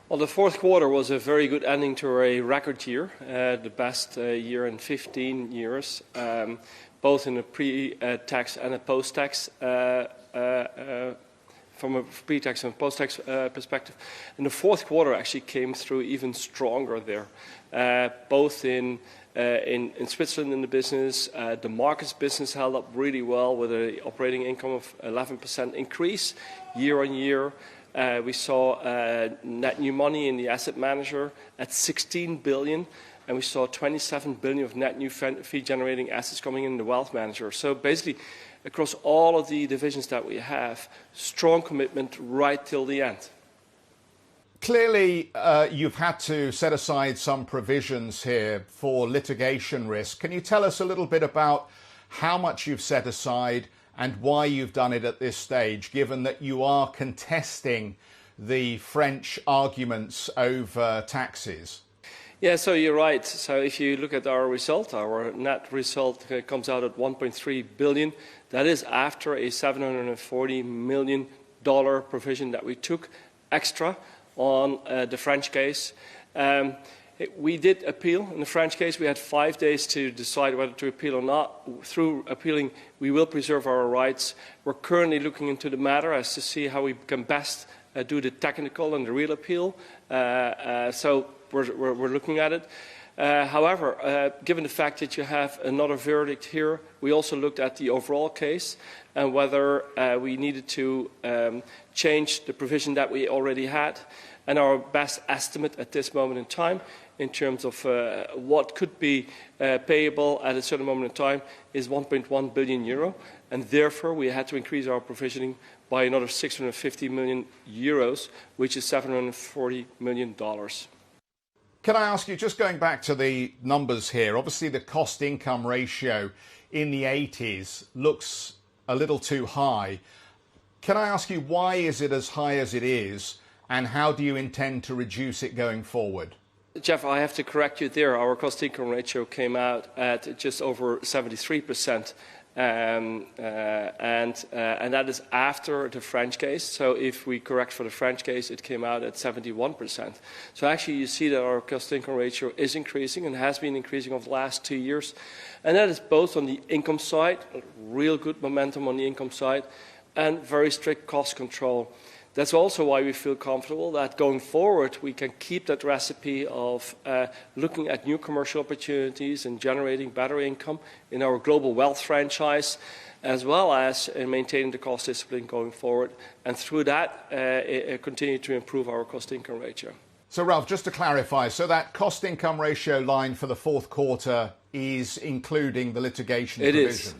Well, the fourth quarter was a very good ending to a record year, the best year in 15 years, both in a pre-tax and a post-tax, from a pre-tax and post-tax perspective. And the fourth quarter actually came through even stronger there, both in Switzerland in the business. The markets business held up really well with an operating income of 11% increase year on year. We saw net new money in the asset manager at 16 billion, and we saw 27 billion of net new fee-generating assets coming in the wealth manager. So basically, across all of the divisions that we have, strong commitment right till the end. Clearly, you've had to set aside some provisions here for litigation risk. Can you tell us a little bit about how much you've set aside and why you've done it at this stage, given that you are contesting the French arguments over taxes? Yeah, so you're right. So if you look at our result, our net result comes out at 1.3 billion. That is after a $740 million provision that we took extra on the French case. We did appeal in the French case. We had 5 days to decide whether to appeal or not. Through appealing, we will preserve our rights. We're currently looking into the matter as to see how we can best do the technical and the real appeal. So we're looking at it. However, given the fact that you have another verdict here, we also looked at the overall case and whether we needed to change the provision that we already had. And our best estimate at this moment in time, in terms of what could be payable at a certain moment in time, is 1.1 billion euro. And therefore, we had to increase our provisioning by another 650 million euros, which is $740 million. Can I ask you, just going back to the numbers here, obviously the cost-income ratio in the 80s looks a little too high. Can I ask you, why is it as high as it is, and how do you intend to reduce it going forward? Jeff, I have to correct you there. Our cost-income ratio came out at just over 73%. And that is after the French case. So if we correct for the French case, it came out at 71%. So actually you see that our cost-income ratio is increasing and has been increasing over the last 2 years. And that is both on the income side, real good momentum on the income side, and very strict cost control. That's also why we feel comfortable that going forward we can keep that recipe of looking at new commercial opportunities and generating better income in our global wealth franchise, as well as maintaining the cost discipline going forward, and through that continue to improve our cost-income ratio. So Ralph, just to clarify, so that cost-income ratio line for the fourth quarter is including the litigation provision? It is.